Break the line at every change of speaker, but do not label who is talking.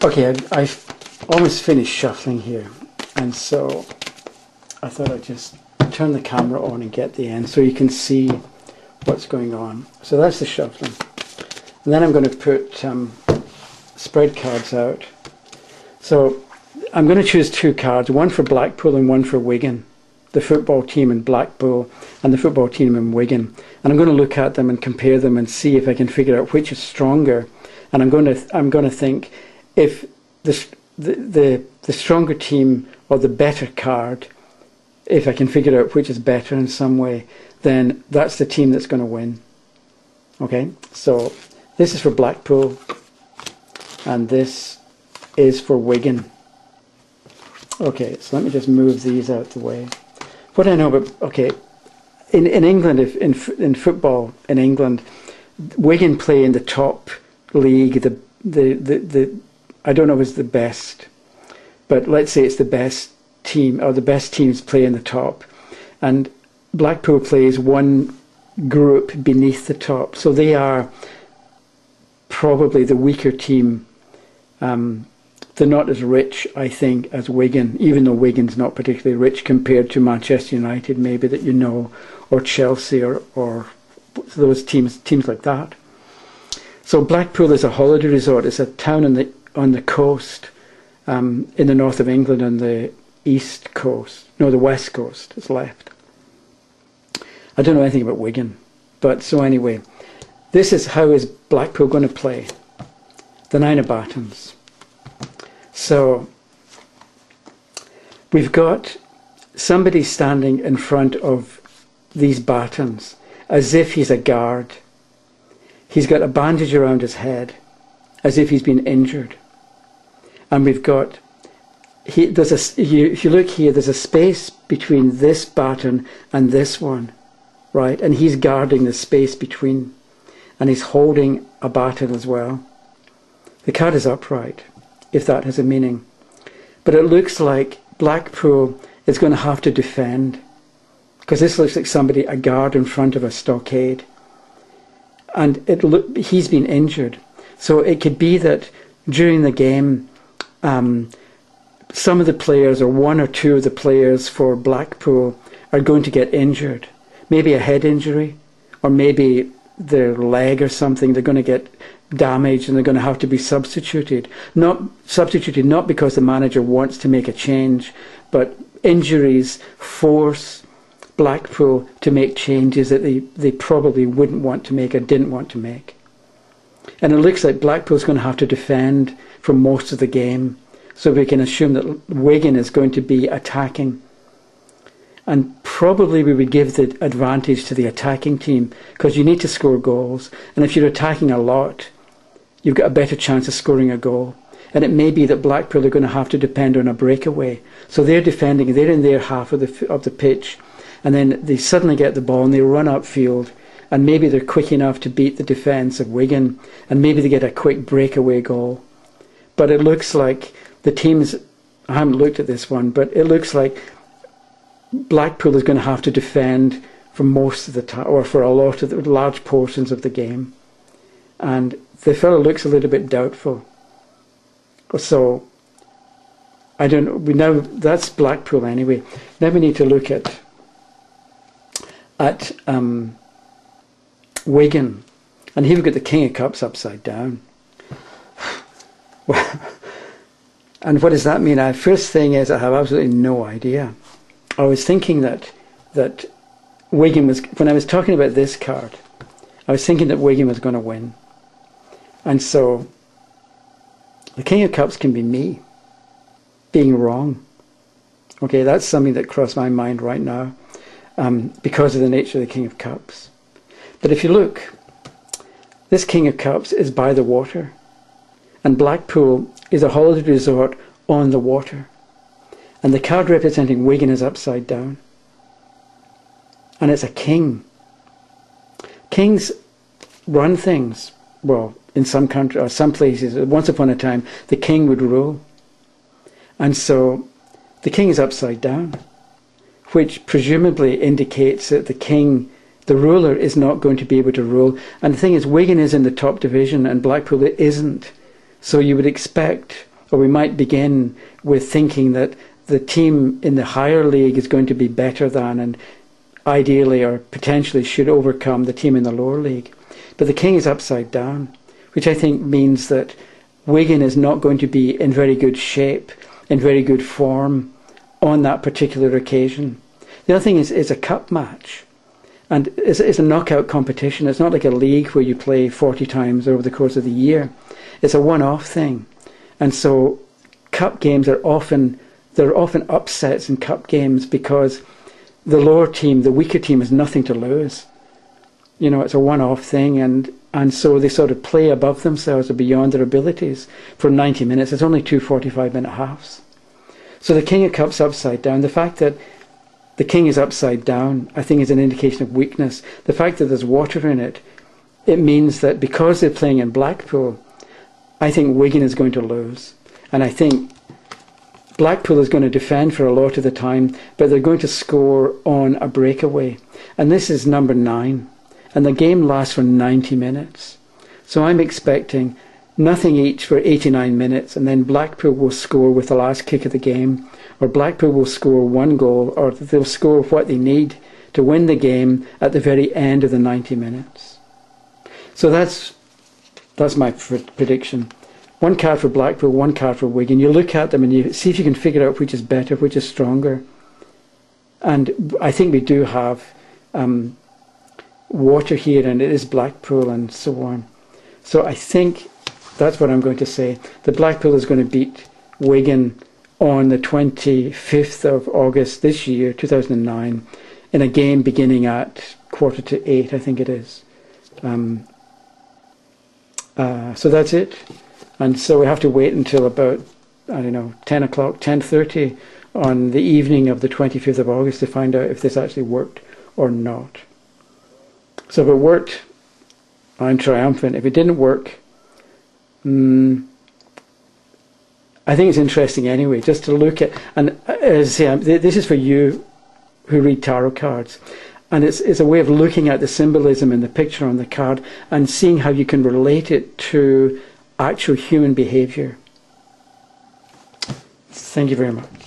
Okay, I've almost finished shuffling here, and so I thought I'd just turn the camera on and get the end so you can see what's going on. So that's the shuffling. And then I'm going to put spread cards out. So I'm going to choose two cards, one for Blackpool and one for Wigan, the football team in Blackpool and the football team in Wigan. And I'm going to look at them and compare them and see if I can figure out which is stronger. And I'm going to think if the stronger team or the better card, if I can figure out which is better in some way, then that's the team that's going to win. Okay, so this is for Blackpool and this is for Wigan. Okay, so let me just move these out the way. What I know about, okay, in England, in football in England, Wigan play in the top league. I don't know if it's the best, but let's say it's the best team, or the best teams play in the top, and Blackpool plays one group beneath the top, so they are probably the weaker team. They're not as rich, I think, as Wigan, even though Wigan's not particularly rich compared to Manchester United, maybe, that you know, or Chelsea, or those teams like that. So Blackpool is a holiday resort. It's a town on the coast, in the north of England, on the east coast. No, the west coast. It's left. I don't know anything about Wigan, but so anyway, this is how is Blackpool going to play. The 9 of Batons. So we've got somebody standing in front of these batons as if he's a guard. He's got a bandage around his head as if he's been injured. And we've got, if you look here, there's a space between this baton and this one, right? And he's guarding the space between, and he's holding a baton as well. The card is upright, if that has a meaning. But it looks like Blackpool is going to have to defend, because this looks like somebody, a guard in front of a stockade. And he's been injured. So it could be that during the game, some of the players, or one or two of the players for Blackpool, are going to get injured. Maybe a head injury, or maybe their leg or something. They're going to get damaged and they're going to have to be substituted. Not because the manager wants to make a change, but injuries force Blackpool to make changes that they probably wouldn't want to make or didn't want to make. And it looks like Blackpool's going to have to defend for most of the game, so we can assume that Wigan is going to be attacking. And probably we would give the advantage to the attacking team, because you need to score goals, and if you're attacking a lot, you've got a better chance of scoring a goal. And it may be that Blackpool are going to have to depend on a breakaway. So they're defending, they're in their half of the pitch, and then they suddenly get the ball and they run upfield, and maybe they're quick enough to beat the defence of Wigan, and maybe they get a quick breakaway goal. But it looks like the teams, I haven't looked at this one, but it looks like Blackpool is going to have to defend for most of the time, or for a lot of the large portions of the game. And the fellow looks a little bit doubtful. So, I don't know. Now that's Blackpool anyway. Now we need to look at Wigan. And here we've got the King of Cups upside down. And what does that mean? First thing is, I have absolutely no idea. I was thinking that Wigan was, when I was talking about this card, I was thinking that Wigan was going to win. And so the King of Cups can be me being wrong. Okay, that's something that crossed my mind right now, because of the nature of the King of Cups. But if you look, this King of Cups is by the water, and Blackpool is a holiday resort on the water. And the card representing Wigan is upside down. And it's a king. Kings run things. Well, in some countries, or some places, once upon a time, the king would rule. And so the king is upside down, which presumably indicates that the king, the ruler, is not going to be able to rule. And the thing is, Wigan is in the top division and Blackpool isn't. So you would expect Or we might begin with thinking that the team in the higher league is going to be better than and ideally or potentially should overcome the team in the lower league. But the king is upside down, which I think means that Wigan is not going to be in very good shape, in very good form on that particular occasion. The other thing is it's a cup match. And it's a knockout competition. It's not like a league where you play 40 times over the course of the year. It's a one-off thing. And so cup games are often upsets in cup games because the lower team, the weaker team, has nothing to lose. You know, it's a one-off thing, and so they sort of play above themselves or beyond their abilities for 90 minutes. It's only two 45-minute halves. So the King of Cups upside down. The fact that the king is upside down, I think, is an indication of weakness. The fact that there's water in it, it means that because they're playing in Blackpool, I think Wigan is going to lose. And I think Blackpool is going to defend for a lot of the time, but they're going to score on a breakaway. And this is number 9. And the game lasts for 90 minutes. So I'm expecting nothing each for 89 minutes, and then Blackpool will score with the last kick of the game, or Blackpool will score one goal, or they'll score what they need to win the game at the very end of the 90 minutes. So that's my prediction. 1 card for Blackpool, 1 card for Wigan. You look at them and you see if you can figure out which is better, which is stronger. And I think we do have water here, and it is Blackpool and so on. So I think that's what I'm going to say. The Blackpool is going to beat Wigan on the 25th of August this year, 2009, in a game beginning at 7:45, I think it is. So that's it. And so we have to wait until about, I don't know, 10 o'clock, 10:30 on the evening of the 25th of August to find out if this actually worked or not. So if it worked, I'm triumphant. If it didn't work, I think it's interesting anyway, just to look at, and as I say, this is for you who read tarot cards, and it's a way of looking at the symbolism in the picture on the card and seeing how you can relate it to actual human behaviour. Thank you very much.